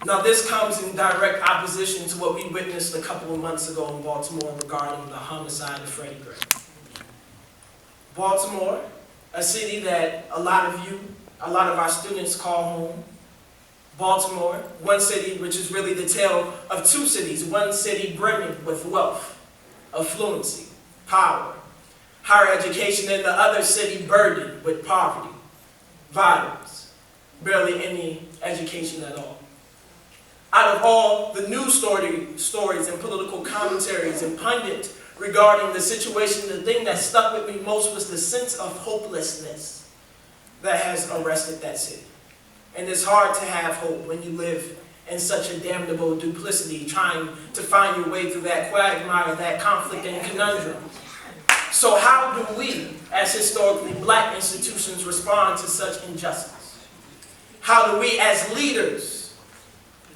Now this comes in direct opposition to what we witnessed a couple of months ago in Baltimore regarding the homicide of Freddie Gray. Baltimore, a city that a lot of our students call home. Baltimore, one city which is really the tale of two cities, one city brimming with wealth, affluency, power, higher education, and the other city burdened with poverty, violence, barely any education at all. Out of all the news stories and political commentaries and pundits regarding the situation, the thing that stuck with me most was the sense of hopelessness that has arrested that city. And it's hard to have hope when you live in such a damnable duplicity, trying to find your way through that quagmire, that conflict and conundrum. So how do we, as historically black institutions, respond to such injustice? How do we, as leaders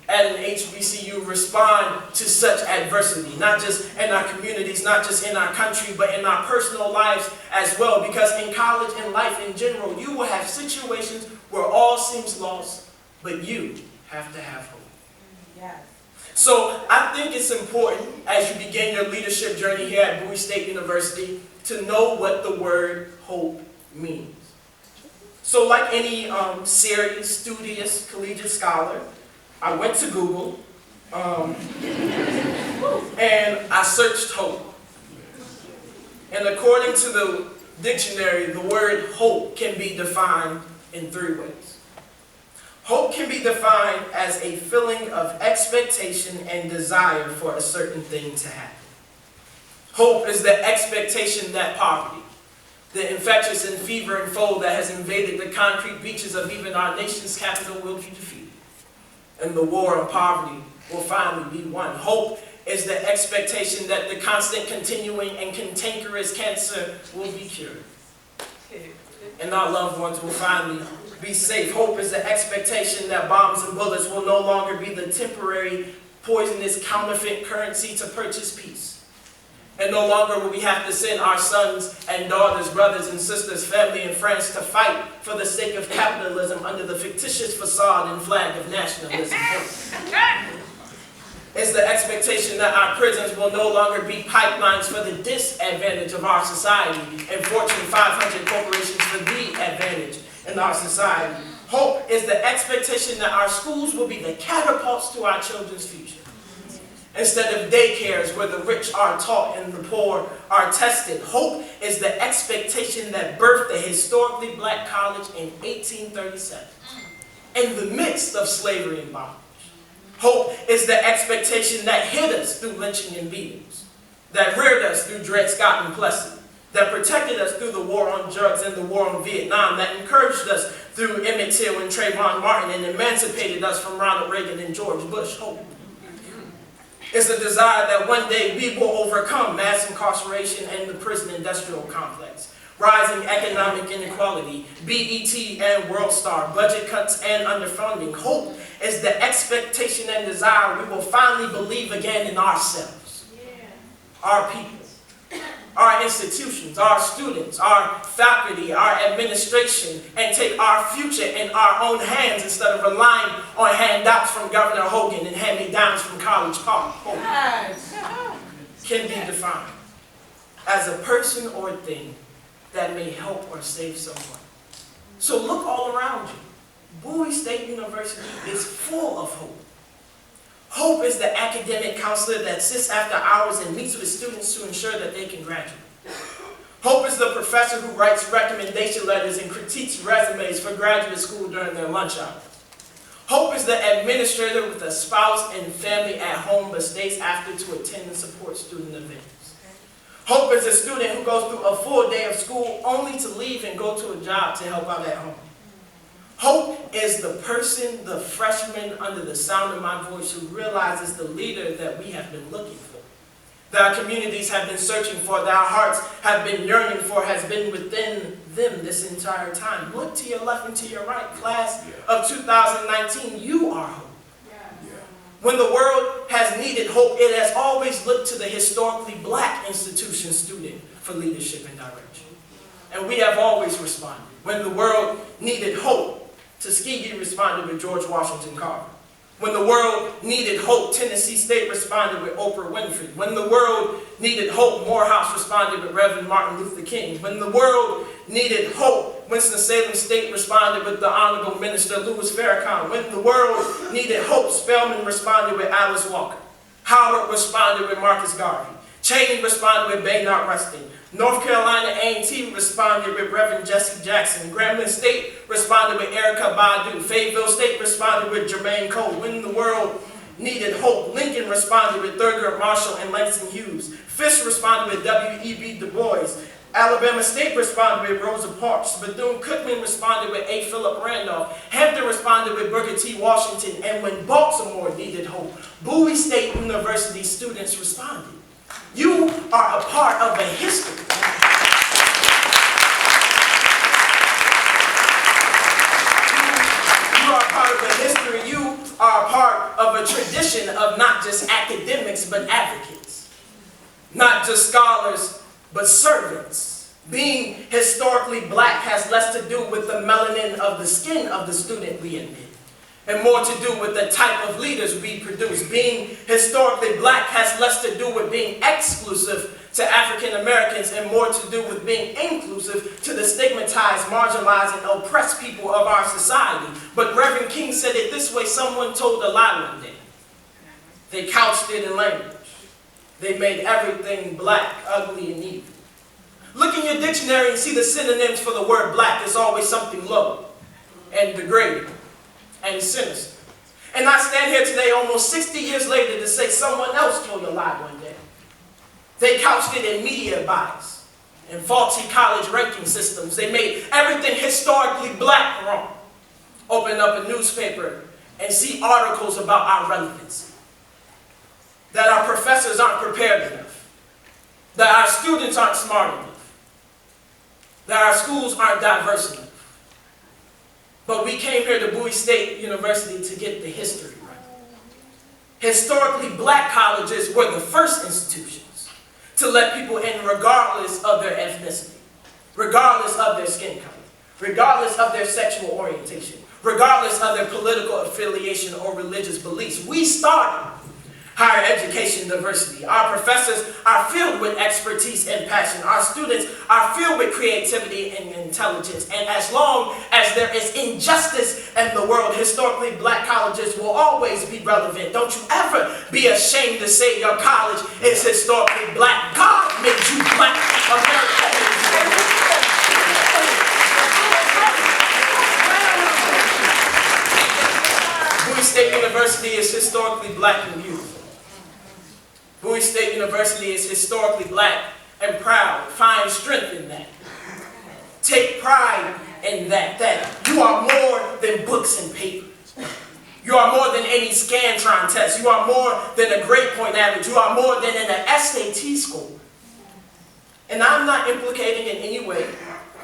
at an HBCU, respond to such adversity, not just in our communities, not just in our country, but in our personal lives as well? Because in college and life in general, you will have situations where all seems lost, but you have to have hope. Yes. So I think it's important, as you begin your leadership journey here at Bowie State University, to know what the word hope means. So like any serious, studious, collegiate scholar, I went to Google and I searched hope. And according to the dictionary, the word hope can be defined in three ways. Hope can be defined as a feeling of expectation and desire for a certain thing to happen. Hope is the expectation that poverty, the infectious and fevering foe that has invaded the concrete beaches of even our nation's capital, will be defeated, and the war on poverty will finally be won. Hope is the expectation that the constant, continuing, and cantankerous cancer will be cured, and our loved ones will finally be safe. Hope is the expectation that bombs and bullets will no longer be the temporary, poisonous counterfeit currency to purchase peace. And no longer will we have to send our sons and daughters, brothers and sisters, family and friends to fight for the sake of capitalism under the fictitious facade and flag of nationalism. It's the expectation that our prisons will no longer be pipelines for the disadvantage of our society and Fortune 500 corporations for the advantage in our society. Hope is the expectation that our schools will be the catapults to our children's future, instead of daycares where the rich are taught and the poor are tested. Hope is the expectation that birthed the historically black college in 1837 in the midst of slavery and bondage. Hope is the expectation that hid us through lynching and beatings, that reared us through Dred Scott and Plessy, that protected us through the war on drugs and the war on Vietnam, that encouraged us through Emmett Till and Trayvon Martin, and emancipated us from Ronald Reagan and George Bush. Hope is the desire that one day we will overcome mass incarceration and the prison industrial complex, rising economic inequality, BET and World Star, budget cuts and underfunding. Hope is the expectation and desire we will finally believe again in ourselves, our people, our institutions, our students, our faculty, our administration, and take our future in our own hands instead of relying on handouts from Governor Hogan and hand-me-downs from College Park. Hope can be defined as a person or thing that may help or save someone. So look all around you. Bowie State University is full of hope. Hope is the academic counselor that sits after hours and meets with students to ensure that they can graduate. Hope is the professor who writes recommendation letters and critiques resumes for graduate school during their lunch hour. Hope is the administrator with a spouse and family at home but stays after to attend and support student events. Hope is a student who goes through a full day of school only to leave and go to a job to help out at home. Hope is the person, the freshman under the sound of my voice, who realizes the leader that we have been looking for, that our communities have been searching for, that our hearts have been yearning for, has been within them this entire time. Look to your left and to your right, class of 2019, you are hope. When the world has needed hope, it has always looked to the historically black institution student for leadership and direction. And we have always responded. When the world needed hope, Tuskegee responded with George Washington Carver. When the world needed hope, Tennessee State responded with Oprah Winfrey. When the world needed hope, Morehouse responded with Reverend Martin Luther King. When the world needed hope, Winston-Salem State responded with the Honorable Minister Louis Farrakhan. When the world needed hope, Spelman responded with Alice Walker. Howard responded with Marcus Garvey. Cheney responded with Baynard Rustin. North Carolina A&T responded with Reverend Jesse Jackson. Grambling State responded with Erykah Badu. Fayetteville State responded with Jermaine Cole. When the world needed hope, Lincoln responded with Thurgood Marshall and Langston Hughes. Fisk responded with W.E.B. Du Bois. Alabama State responded with Rosa Parks. Bethune-Cookman responded with A. Philip Randolph. Hampton responded with Booker T. Washington. And when Baltimore needed hope, Bowie State University students responded. You are a part of a history. You are a part of a history. You are a part of a tradition of not just academics, but advocates. Not just scholars, but servants. Being historically black has less to do with the melanin of the skin of the student we admit, and more to do with the type of leaders we produce. Being historically black has less to do with being exclusive to African Americans and more to do with being inclusive to the stigmatized, marginalized, and oppressed people of our society. But Reverend King said it this way: someone told a lie one day. They couched it in language. They made everything black, ugly, and evil. Look in your dictionary and see the synonyms for the word black. There's always something low and degrading and sinister. And I stand here today almost 60 years later to say someone else told a lie one day. They couched it in media bias and faulty college ranking systems. They made everything historically black wrong. Open up a newspaper and see articles about our relevancy. That our professors aren't prepared enough. That our students aren't smart enough. That our schools aren't diverse enough. But we came here to Bowie State University to get the history right. Historically, black colleges were the first institutions to let people in regardless of their ethnicity, regardless of their skin color, regardless of their sexual orientation, regardless of their political affiliation or religious beliefs. We started higher education diversity. Our professors are filled with expertise and passion. Our students are filled with creativity and intelligence. And as long as there is injustice in the world, historically black colleges will always be relevant. Don't you ever be ashamed to say your college is historically black. God made you black. Bowie State University is historically black and beautiful. Bowie State University is historically black and proud. Find strength in that. Take pride in that. That you are more than books and papers. You are more than any Scantron test. You are more than a grade point average. You are more than an SAT score. And I'm not implicating in any way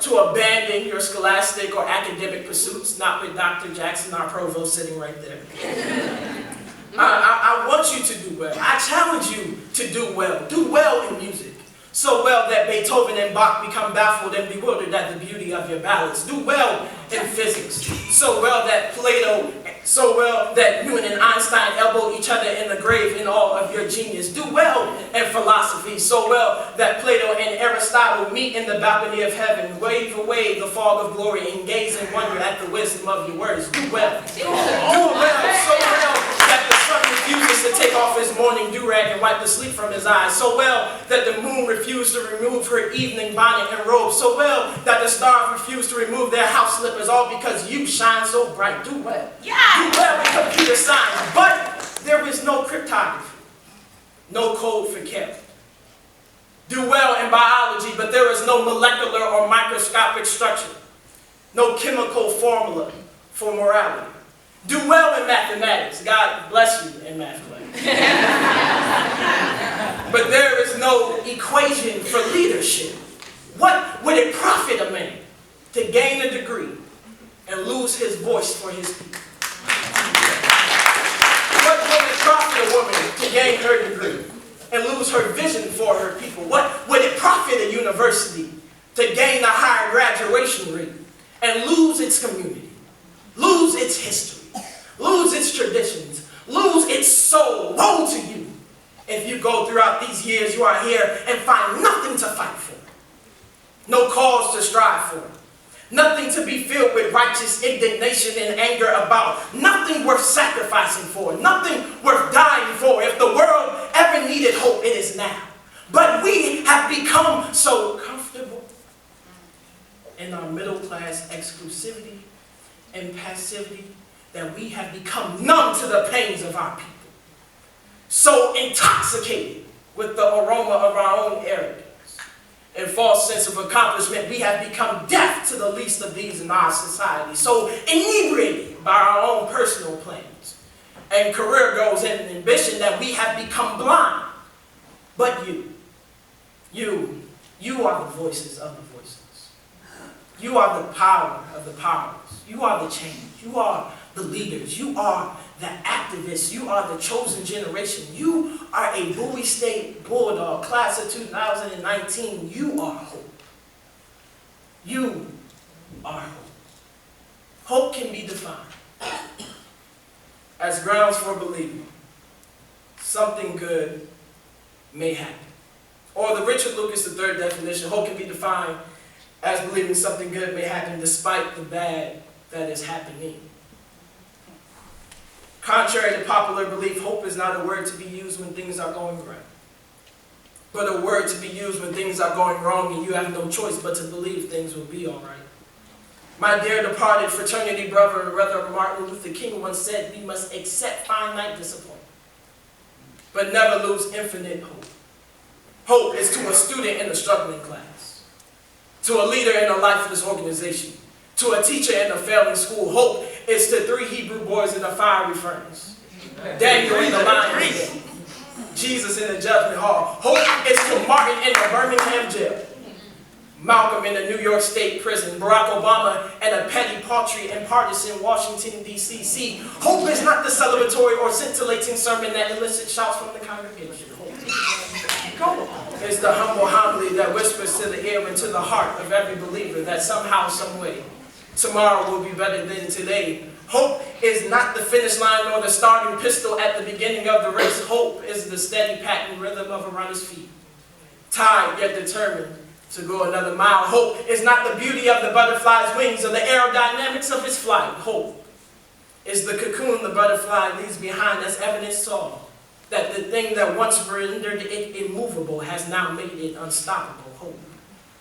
to abandon your scholastic or academic pursuits, not with Dr. Jackson, our provost, sitting right there. I want you to do well. I challenge you to do well. Do well in music. So well that Beethoven and Bach become baffled and bewildered at the beauty of your ballads. Do well in physics. So well that Plato, so well that Newton and Einstein elbow each other in the grave in all of your genius. Do well in philosophy. So well that Plato and Aristotle meet in the balcony of heaven. Wave away the fog of glory and gaze in wonder at the wisdom of your words. Do well. Do well. So well that the sun refuses to take off his morning do-rag and wipe the sleep from his eyes. So well that the moon refused to remove her evening bonnet and robe. So well that the stars refuse to remove their house slippers, all because you shine so bright. Do well. Yeah. Do well in computer science. But there is no cryptography, no code for character. Do well in biology, but there is no molecular or microscopic structure, no chemical formula for morality. Do well in mathematics. God bless you in math class. But there is no equation for leadership. What would it profit a man to gain a degree and lose his voice for his people? What would it profit a woman to gain her degree and lose her vision for her people? What would it profit a university to gain a higher graduation rate and lose its community, lose its history, lose its traditions, If you go throughout these years, you are here and find nothing to fight for, no cause to strive for, nothing to be filled with righteous indignation and anger about, nothing worth sacrificing for, nothing worth dying for. If the world ever needed hope, it is now. But we have become so comfortable in our middle-class exclusivity and passivity that we have become numb to the pains of our people. So intoxicated with the aroma of our own arrogance and false sense of accomplishment, we have become deaf to the least of these in our society. So inebriated by our own personal plans and career goals and ambition that we have become blind. But you are the voices of the voiceless. You are the power of the powerless. You are the change. You are the leaders. You are the activists. You are the chosen generation. You are a Bowie State Bulldog, class of 2019. You are hope. You are hope. Hope can be defined as grounds for believing something good may happen. Or the Richard Lucas III definition, hope can be defined as believing something good may happen despite the bad that is happening. Contrary to popular belief, hope is not a word to be used when things are going right, but a word to be used when things are going wrong and you have no choice but to believe things will be all right. My dear departed fraternity brother, Reverend Martin Luther King, once said, we must accept finite disappointment, but never lose infinite hope. Hope is to a student in a struggling class, to a leader in a lifeless organization, to a teacher in a failing school. Hope is to 3 Hebrew boys in a fiery furnace, Daniel in the lion's den, Jesus in the judgment hall. Hope is to Martin in the Birmingham jail, Malcolm in the New York State prison, Barack Obama and a petty, paltry, and partisan Washington, D.C. See, hope is not the celebratory or scintillating sermon that elicits shouts from the congregation. Hope is the humble homily that whispers to the ear and to the heart of every believer that somehow, some way, tomorrow will be better than today. Hope is not the finish line nor the starting pistol at the beginning of the race. Hope is the steady pattern rhythm of a runner's feet, tired yet determined to go another mile. Hope is not the beauty of the butterfly's wings or the aerodynamics of its flight. Hope is the cocoon the butterfly leaves behind as evidence to all that the thing that once rendered it immovable has now made it unstoppable. Hope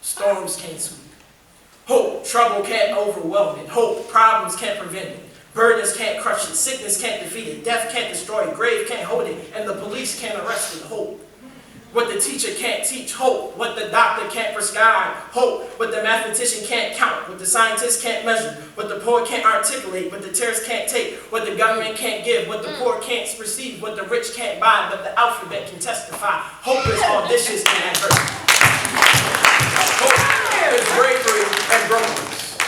storms can't sweep. Hope trouble can't overwhelm it. Hope problems can't prevent it. Burdens can't crush it. Sickness can't defeat it. Death can't destroy it. Grave can't hold it. And the police can't arrest it. Hope what the teacher can't teach. Hope what the doctor can't prescribe. Hope what the mathematician can't count. What the scientist can't measure. What the poet can't articulate. What the terrorist can't take. What the government can't give. What the poor can't perceive. What the rich can't buy. But the alphabet can testify. Hope is audacious and adversity. Hope is bravery and brokenness.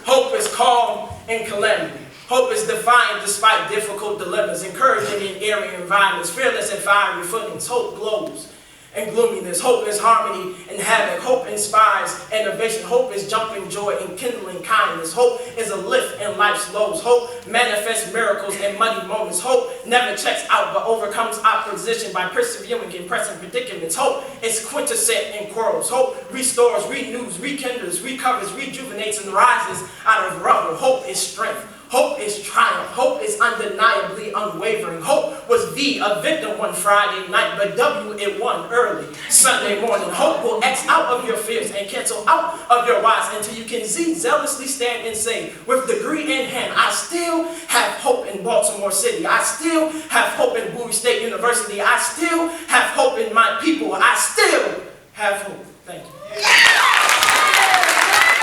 Hope is calm in calamity. Hope is defiant despite difficult dilemmas, encouraging in airy environments, fearless and fiery footings. Hope glows and gloominess. Hope is harmony and havoc. Hope inspires innovation. Hope is jumping joy and kindling kindness. Hope is a lift in life's lows. Hope manifests miracles in muddy moments. Hope never checks out but overcomes opposition by persevering in pressing predicaments. Hope is quintessent in quarrels. Hope restores, renews, rekindles, recovers, rejuvenates, and rises out of rubble. Hope is strength. Hope is triumph. Hope is undeniably unwavering. Hope was V, a victim one Friday night, but W, it won early Sunday morning. Hope will X out of your fears and cancel out of your whys until you can Z, zealously stand and say, with degree in hand, I still have hope in Baltimore City. I still have hope in Bowie State University. I still have hope in my people. I still have hope. Thank you.